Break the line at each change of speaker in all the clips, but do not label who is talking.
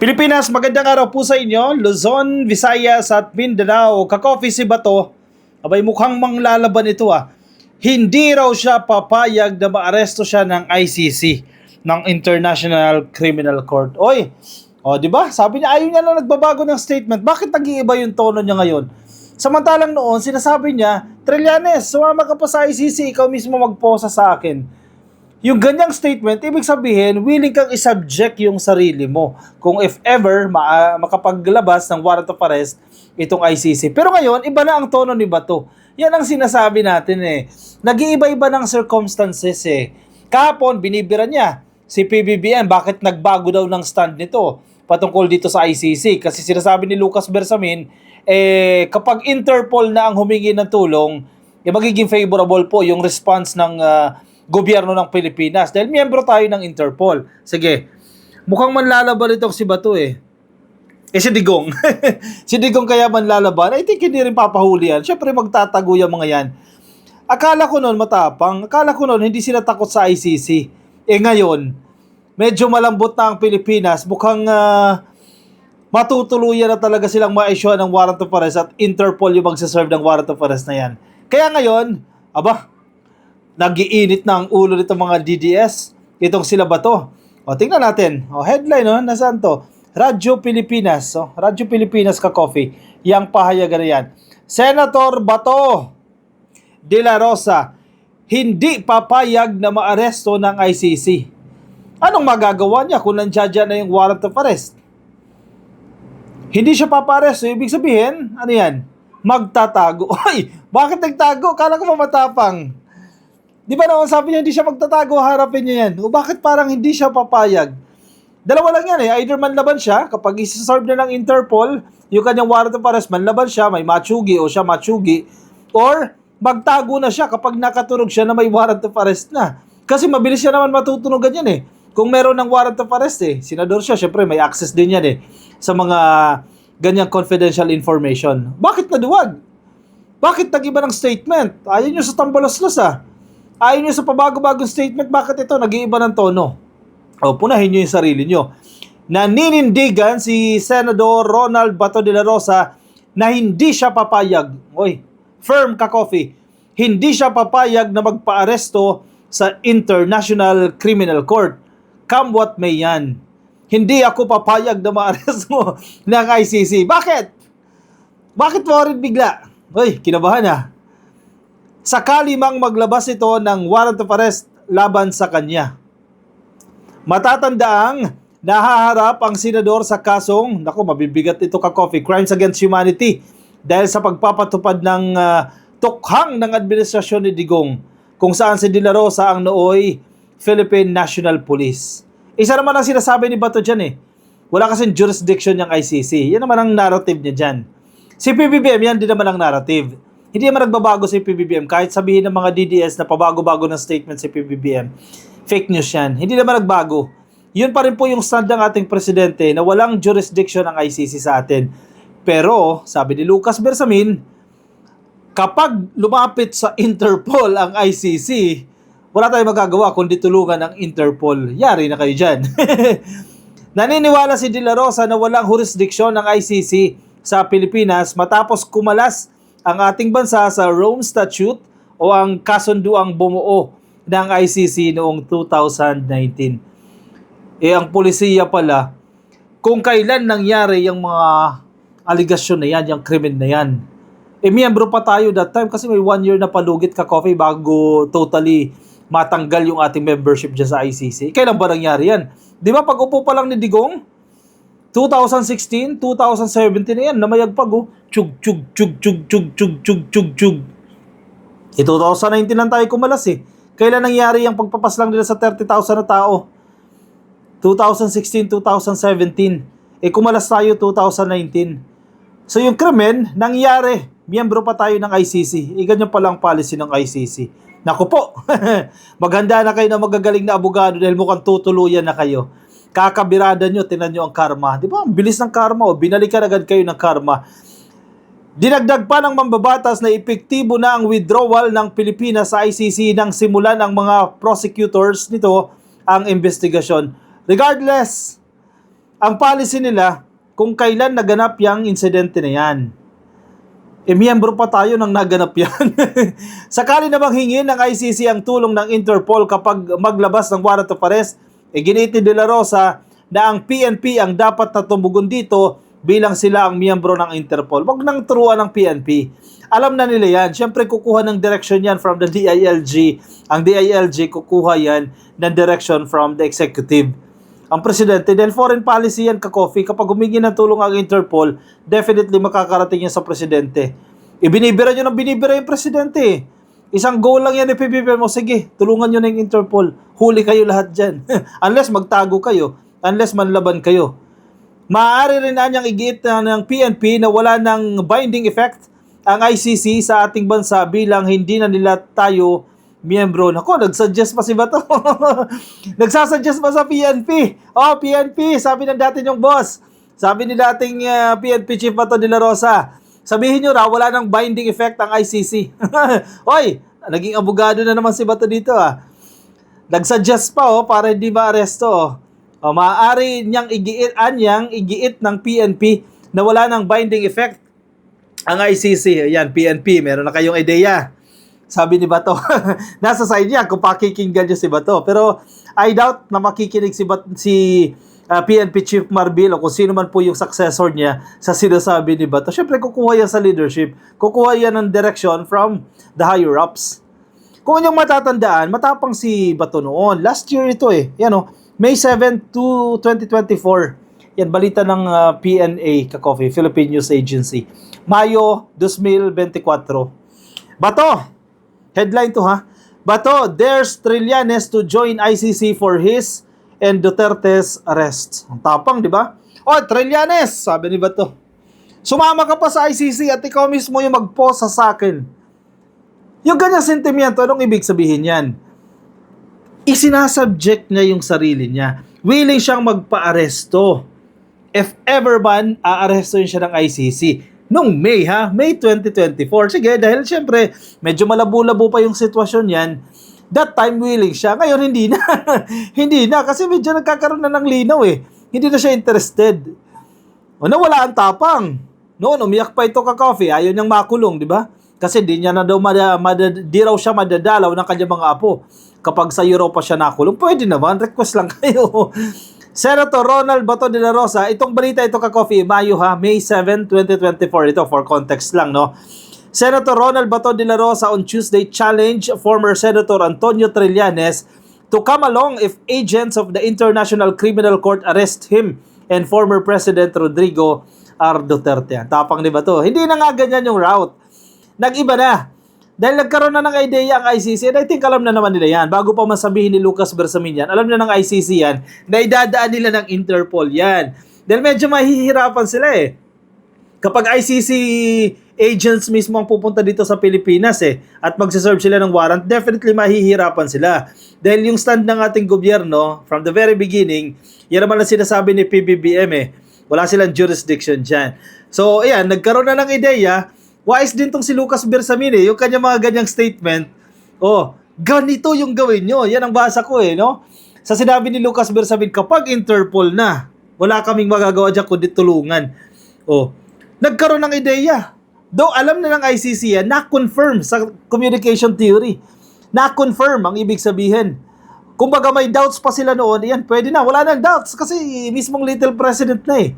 Pilipinas, magandang araw po sa inyo. Luzon, Visayas at Mindanao. Ka-coffee si Bato. Abay, mukhang manglalaban ito ah. Hindi raw siya papayag na maaresto siya ng ICC, ng International Criminal Court. Oy, di ba? Sabi niya ayaw niya na nagbabago ng statement. Bakit nag-iiba yung tono niya ngayon? Samantalang noon, sinasabi niya, Trillanes, sumama ka pa sa ICC, ikaw mismo magposa sa akin. Yung ganyang statement, ibig sabihin, willing kang isubject yung sarili mo kung if ever makapaglabas ng warrant of arrest itong ICC. Pero ngayon, iba na ang tono ni Bato. Yan ang sinasabi natin eh. Nag-iiba-iba ng circumstances eh. Kahapon, binibira niya si PBBM, bakit nagbago daw ng stand nito patungkol dito sa ICC. Kasi sinasabi ni Lucas Bersamin, kapag Interpol na ang humingi ng tulong, magiging favorable po yung response ng gobyerno ng Pilipinas dahil miyembro tayo ng Interpol. Sige, mukhang manlalaban itong si Bato eh. Si Digong. Si Digong kaya manlalaban, I think hindi rin papahuli yan. Siyempre magtatago yung mga yan. Akala ko noon matapang. Akala ko noon hindi sila takot sa ICC. Ngayon, medyo malambot na ang Pilipinas. Mukhang matutuluyan na talaga silang ma-issue ng warrant of arrest at Interpol yung magsaserve ng warrant of arrest na yan. Kaya ngayon, nag-iinit na ang ulo nito mga DDS. Itong sila Bato. Tingnan natin. Headline, nasaan to? Radyo Pilipinas. Radyo Pilipinas ka-coffee. Yang pahayagan na yan. Senator Bato de la Rosa, hindi papayag na maaresto ng ICC. Anong magagawa niya kung nandiyan na yung warrant of arrest? Hindi siya paparesto. Ibig sabihin, ano yan? Magtatago. Ay, bakit nagtago? Kala ko matapang. Di ba noon sabi niya hindi siya magtatago, harapin niya yan. O bakit parang hindi siya papayag? Dalawa lang yan eh. Either manlaban siya, kapag isa-serve na ng Interpol, yung kanyang warrant of arrest, manlaban siya, may matsugi o siya matsugi, or magtago na siya kapag nakatunog siya na may warrant of arrest na. Kasi mabilis siya naman matutunugan yan eh. Kung meron ng warrant of arrest eh, senador siya, syempre may access din yan eh sa mga ganyang confidential information. Bakit naduwag? Bakit nag-iba ng statement? Ayaw nyo sa tambalos-los ah. Ayaw nyo sa pabago-bagong statement, bakit ito nag-iiba ng tono? Punahin nyo yung sarili nyo. Naninindigan si Senador Ronald Bato de la Rosa na hindi siya papayag. Firm ka-coffee. Hindi siya papayag na magpa-aresto sa International Criminal Court. Come what may yan. Hindi ako papayag na ma-aresto ng ICC. Bakit? Bakit worried bigla? Kinabahan ah. Sakali mang maglabas ito ng warrant of arrest laban sa kanya. Matatandaang nahaharap ang senador sa kasong, mabibigat ito ka-coffee, crimes against humanity dahil sa pagpapatupad ng tukhang ng administrasyon ni Digong kung saan si De La Rosa ang nooy Philippine National Police. Isa naman ang sinasabi ni Bato dyan eh. Wala kasing jurisdiction yung ICC. Yan naman ang narrative niya dyan. Si PBBM, yan din naman ang narrative. Hindi naman nagbabago si PBBM kahit sabihin ng mga DDS na pabago-bago ng statement si PBBM. Fake news yan. Hindi naman nagbago. Yun pa rin po yung stand ng ating presidente na walang jurisdiction ang ICC sa atin. Pero, sabi ni Lucas Bersamin, kapag lumapit sa Interpol ang ICC, wala tayong magagawa kundi tulungan ng Interpol. Yari na kayo dyan. Naniniwala si De La Rosa na walang jurisdiction ng ICC sa Pilipinas matapos kumalas ang ating bansa sa Rome Statute o ang kasunduang bumuo ng ICC noong 2019. Ang polisiya pala, kung kailan nangyari yung mga aligasyon na yan, yung krimen na yan. Miyembro pa tayo that time kasi may 1 year na palugit ka-coffee bago totally matanggal yung ating membership dyan sa ICC. Kailan ba nangyari yan? Di ba pag upo pa lang ni Digong, 2016, 2017 na yan, namayagpag Chug, chug, chug, chug, chug, chug, chug, chug, chug. 2019 lang tayo kumalas eh. Kailan nangyari yung pagpapas lang nila sa 30,000 na tao? 2016, 2017. Kumalas tayo 2019. So yung krimen, nangyari. Miyembro pa tayo ng ICC. Ganyan pala ang policy ng ICC. Naku po, maghanda na kayo na magagaling na abogado dahil mukhang tutuluyan na kayo. Kakabirada nyo, tinan nyo ang karma. Di ba? Ang bilis ng karma. Binalikan agad kayo ng karma. Dinagdag pa ng mambabatas na epektibo na ang withdrawal ng Pilipinas sa ICC nang simulan ng mga prosecutors nito ang investigasyon. Regardless, ang policy nila kung kailan naganap yung insidente na yan. Miyembro pa tayo nang naganap yan. Sakali namang hingin ng ICC ang tulong ng Interpol kapag maglabas ng warrant of arrest, giniti De La Rosa na ang PNP ang dapat na tumugon dito bilang sila ang miyembro ng Interpol. Wag nang turuan ng PNP. Alam na nila yan. Siyempre kukuha ng direction yan from the DILG. Ang DILG kukuha yan ng direction from the executive. Ang presidente, dahil foreign policy yan ka-coffee, kapag humingi ng tulong ang Interpol, definitely makakarating yan sa presidente. Ibinibira nyo ng binibira yung presidente. Isang goal lang yan, ipibibira mo, sige, tulungan nyo na yung Interpol. Huli kayo lahat dyan. Unless magtago kayo, unless manlaban kayo. Maaari rin na niyang igiit ng PNP na wala ng binding effect ang ICC sa ating bansa bilang hindi na nila tayo miyembro. Nako, nagsuggest pa si Bato. Nagsasuggest pa sa PNP. Oh, PNP, sabi ng dati yung boss. Sabi ni dating PNP Chief Bato de la Rosa, sabihin nyo raw, wala nang binding effect ang ICC. Hoy, naging abogado na naman si Bato dito Nagsuggest pa para hindi ma-aresto maaari niyang igiit ng PNP na wala nang binding effect ang ICC. Ayan, PNP, meron na kayong ideya. Sabi ni Bato. Nasa side niya kung pakikinggan niyo si Bato. Pero I doubt na makikinig si PNP Chief Marbil o kung sino man po yung successor niya sa sinasabi ni Bato. Siyempre, kukuha yan sa leadership. Kukuha yan ng direction from the higher-ups. Kung inyong matatandaan, matapang si Bato noon. Last year ito Yan May 7 to 2024. Yan, balita ng PNA, ka-coffee, Philippine News Agency. Mayo 2024. Bato! Headline to Bato dares Trillanes to join ICC for his and Duterte's arrest. Ang tapang, di ba? Trillanes, sabi ni Bato. Sumama ka pa sa ICC at ikaw mismo yung mag-post sa akin. Yung ganyang sentimiento, anong ibig sabihin yan? Isinasubject niya yung sarili niya. Willing siyang magpa-aresto. If ever man, aarestoin siya ng ICC. Nung May May 2024. Sige, dahil syempre, medyo malabo-labo pa yung sitwasyon yan. That time, willing siya. Ngayon, hindi na. Hindi na, kasi medyo nagkakaroon na ng linaw Hindi na siya interested. Nawala ang tapang. Noon, umiyak pa ito ka-coffee. Ayaw niyang makulong, di ba? Kasi di niya na daw di raw siya madadalaw ng kanyang mga apo. Kapag sa Europa siya nakulong, pwede naman, request lang kayo. Senator Ronald Bato de la Rosa, itong balita ito ka-coffee, Mayo May 7, 2024. Ito for context lang, no? Senator Ronald Bato de la Rosa on Tuesday challenged former Senator Antonio Trillanes to come along if agents of the International Criminal Court arrest him and former President Rodrigo R. Duterte. Tapang ni Bato. Hindi na nga ganyan yung route. Nag-iba na. Dahil nagkaroon na ng idea ang ICC, and I think alam na naman nila yan. Bago pa masabihin ni Lucas Bersamin yan, alam na ng ICC yan, na idadaan nila ng Interpol yan. Dahil medyo mahihirapan sila Kapag ICC agents mismo ang pupunta dito sa Pilipinas at magsaserve sila ng warrant, definitely mahihirapan sila. Dahil yung stand ng ating gobyerno, from the very beginning, yan naman ang sinasabi ni PBBM wala silang jurisdiction dyan. So, ayan, nagkaroon na ng ideya. Wise din tong si Lucas Bersamin yung kanya mga ganyang statement. Ganito yung gawin nyo. Yan ang basa ko no? Sa sinabi ni Lucas Bersamin, kapag Interpol na, wala kaming magagawa dyan kundi tulungan. Nagkaroon ng ideya. Though alam na ng ICC na-confirm sa communication theory. Na-confirm ang ibig sabihin. Kumbaga may doubts pa sila noon, yan, pwede na. Wala nang doubts kasi mismong little president na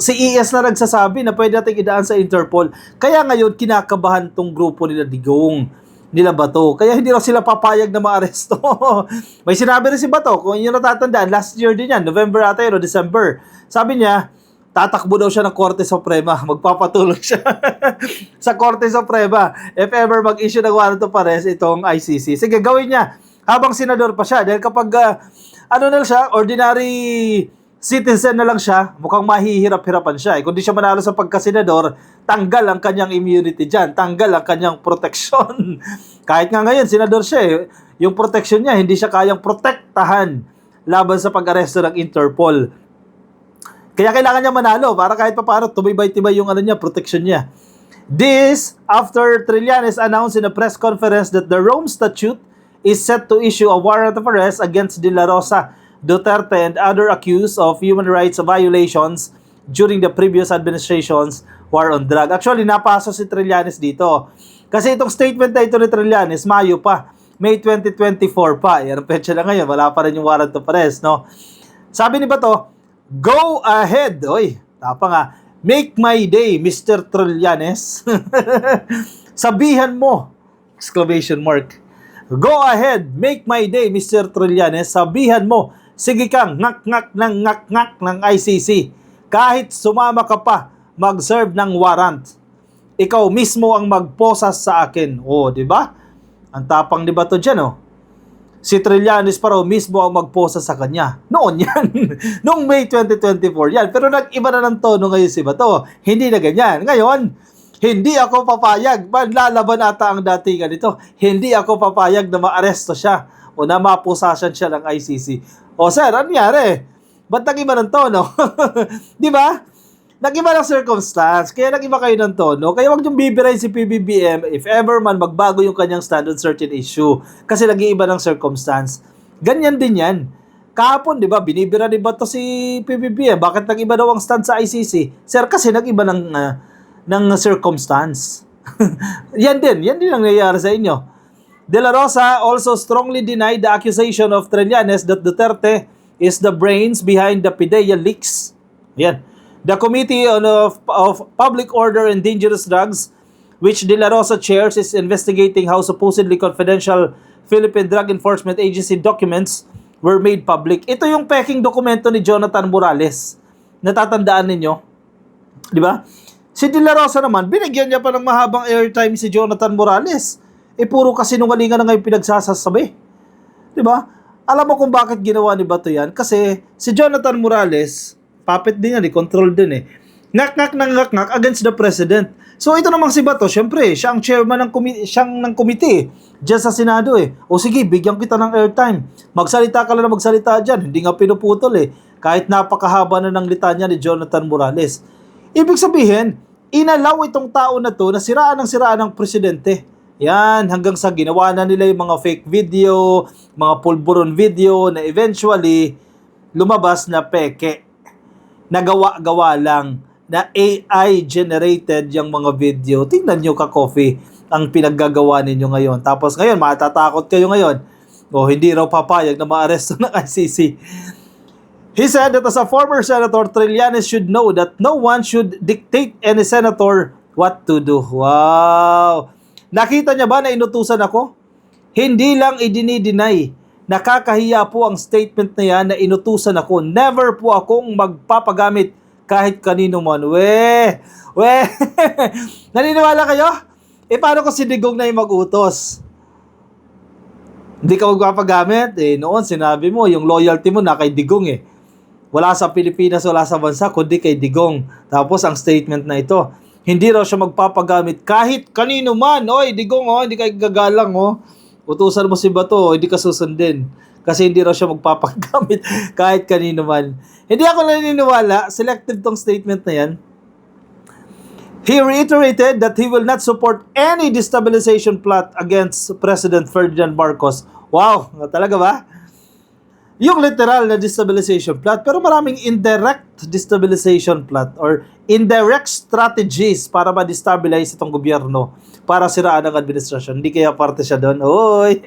Si ES na nagsasabi na pwede natin idaan sa Interpol. Kaya ngayon, kinakabahan tong grupo nila Digong, nila Bato. Kaya hindi raw sila papayag na maaresto. May sinabi rin si Bato, kung inyo natatandaan, last year din yan, November ata yun, o December. Sabi niya, tatakbo daw siya ng Korte Suprema. Magpapatulong siya sa Korte Suprema. If ever mag-issue ng warrant of arrest itong ICC. Sige, gawin niya. Habang senador pa siya. Dahil kapag, na siya, ordinary citizen na lang siya, mukhang mahihirap-hirapan siya. Kung di siya manalo sa pagkasenador, tanggal ang kanyang immunity dyan. Tanggal ang kanyang protection. Kahit nga ngayon, senador siya yung protection niya, hindi siya kayang protektahan laban sa pag-aresto ng Interpol. Kaya kailangan niya manalo para kahit pa paano tumibay-tibay yung protection niya. This, after Trillanes announced in a press conference that the Rome Statute is set to issue a warrant of arrest against De La Rosa Duterte and other accused of human rights violations during the previous administration's war on drug. Actually, napasok si Trillanes dito. Kasi itong statement na ito ni Trillanes, Mayo pa. May 2024 pa. Yan ang petsa na ngayon. Wala pa rin yung warrant of arrest, no? Sabi ni Bato, go ahead. Oy, tapa nga. Make my day, Mr. Trillanes. Sabihan mo. Exclamation mark. Go ahead. Make my day, Mr. Trillanes. Sabihan mo. Sige kang ngak-ngak ng ICC. Kahit sumama ka pa, mag-serve ng warrant. Ikaw mismo ang magposas sa akin. O, di ba? Ang tapang ni Bato dyan, oh. Si Trillanes pa raw mismo ang magposa sa kanya. Noon yan. Noong May 2024 yan. Pero nag-iba na ng tono ngayon si Bato. Hindi na ganyan. Ngayon, hindi ako papayag. Manlalaban ata ang datingan nito. Hindi ako papayag na maaresto siya o na mapusasan siya ng ICC. O sir, ano nangyari? Ba't nag-iba ng tono? Di ba? Nag-iba ng circumstance, kaya nag-iba kayo ng tono. Kaya wag niyong bibirahin si PBBM if ever man magbago yung kanyang stand on certain issue. Kasi nag-iiba ng circumstance. Ganyan din yan. Kahapon, di ba, binibira ni Bato si PBBM. Bakit nag-iba daw ang stand sa ICC? Sir, kasi nag-iba ng circumstance. Yan din ang nangyayari sa inyo. De La Rosa also strongly denied the accusation of Trillanes that Duterte is the brains behind the PIDEA leaks. Yan. The Committee of Public Order and Dangerous Drugs, which De La Rosa chairs, is investigating how supposedly confidential Philippine Drug Enforcement Agency documents were made public. Ito yung peking dokumento ni Jonathan Morales. Natatandaan ninyo? Di ba? Si De La Rosa naman, binigyan niya pa ng mahabang airtime si Jonathan Morales. Puro kasinungalingan na ngayon pinagsasasabi. Di ba? Alam mo kung bakit ginawa ni Bato yan? Kasi si Jonathan Morales, puppet din yan, control din eh. Ngak-ngak against the president. So ito namang si Bato, syempre, siya ang chairman ng committee diyan sa Senado eh. O sige, bigyan kita ng airtime. Magsalita ka lang na magsalita dyan. Hindi nga pinuputol eh. Kahit napakahaba na ng litanya ni Jonathan Morales. Ibig sabihin, inalaw itong tao na to na siraan ng presidente. Yan, hanggang sa ginawa na nila yung mga fake video, mga pulburon video na eventually lumabas na peke. Nagawa-gawa lang na AI-generated yung mga video. Tingnan nyo ka-coffee ang pinaggagawa ninyo ngayon. Tapos ngayon, matatakot kayo ngayon. O hindi raw papayag na maaresto ng ICC. He said that as a former senator, Trillanes should know that no one should dictate any senator what to do. Wow! Nakita niya ba na inutusan ako? Hindi lang i-deny. Nakakahiya po ang statement na yan na inutusan ako. Never po akong magpapagamit kahit kanino man. Naniniwala kayo? Paano ko si Digong na yung mag-utos? Hindi ka magpapagamit? Noon sinabi mo, yung loyalty mo na kay Digong eh. Wala sa Pilipinas, wala sa bansa, kundi kay Digong. Tapos ang statement na ito, hindi raw siya magpapagamit kahit kanino man. Oy, Digong, hindi ka gagalang, utusan mo si Bato, hindi ka susundin. Kasi hindi raw siya magpapagamit kahit kanino man. Hindi ako naniniwala, selective tong statement na yan. He reiterated that he will not support any destabilization plot against President Ferdinand Marcos. Wow, talaga ba? Yung literal na destabilization plot, pero maraming indirect destabilization plot or indirect strategies para ma-destabilize itong gobyerno para siraan ang administrasyon. Hindi kaya parte siya doon. Oy!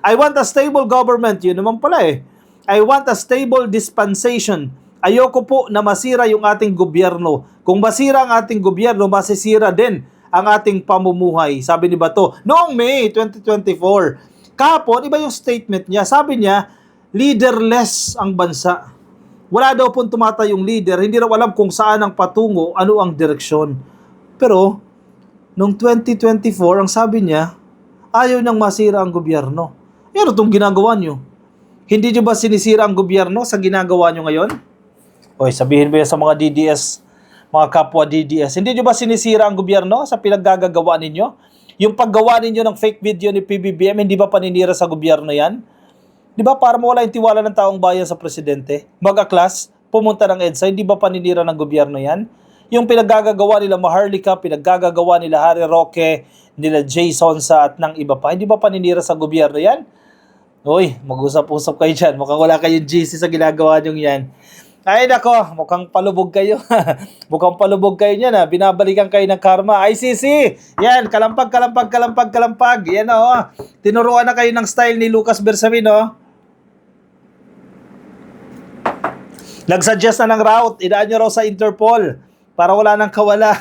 I want a stable government. Yun naman pala eh. I want a stable dispensation. Ayoko po na masira yung ating gobyerno. Kung masira ang ating gobyerno, masisira din ang ating pamumuhay. Sabi ni Bato, noong May 2024. Kahapon, iba yung statement niya. Sabi niya, leaderless ang bansa. Wala daw pong tumatayong leader. Hindi raw alam kung saan ang patungo, ano ang direksyon. Pero, noong 2024, ang sabi niya, ayaw niyang masira ang gobyerno. Yan itong ginagawa niyo. Hindi niyo ba sinisira ang gobyerno sa ginagawa niyo ngayon? Oy, sabihin ba yan sa mga DDS, mga kapwa DDS, hindi niyo ba sinisira ang gobyerno sa pinaggagawa ninyo? Yung paggawa ninyo ng fake video ni PBBM, hindi ba paninira sa gobyerno yan? Di ba para mawala yung tiwala ng taong bayan sa presidente? Mag-aklas, pumunta ng EDSA, hindi ba paninira ng gobyerno yan? Yung pinaggagawa nila Maharlika, pinaggagawa nila Harry Roque, nila Jay Sonsa at ng iba pa, hindi ba paninira sa gobyerno yan? Uy, mag-usap-usap kayo dyan. Mukhang wala kayong GC sa ginagawa nyo yan. Ay nako, mukhang palubog kayo. Mukhang palubog kayo niyan ha. Binabalikan kayo ng karma. ICC! Yan, kalampag, kalampag, kalampag, kalampag. Yan o. Tinuruan na kayo ng style ni Lucas Bersamin o. Nagsuggest na ng route. Idaan nyo raw sa Interpol. Para wala nang kawala.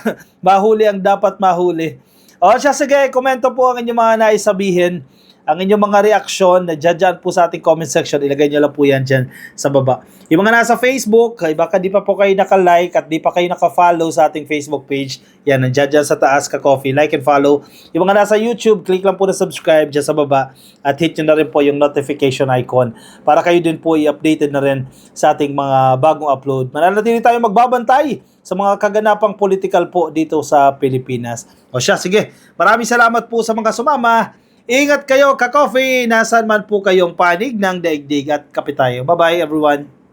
Mahuli ang dapat mahuli. O siya, sige, komento po ang inyong mga nais sabihin. Ang inyong mga reaksyon, dyan po sa ating comment section, ilagay nyo lang po yan dyan sa baba. Yung mga nasa Facebook, baka di pa po kayo naka-like at di pa kayo naka-follow sa ating Facebook page, yan, nandyan dyan sa taas ka-coffee, like and follow. Yung mga nasa YouTube, click lang po na subscribe dyan sa baba at hit nyo na rin po yung notification icon para kayo din po i-updated na rin sa ating mga bagong upload. Mananatili tayo magbabantay sa mga kaganapang political po dito sa Pilipinas. O siya, sige, maraming salamat po sa mga sumama. Ingat kayo, ka-coffee, nasan man po kayong panig ng daigdig at kape tayo. Bye-bye everyone.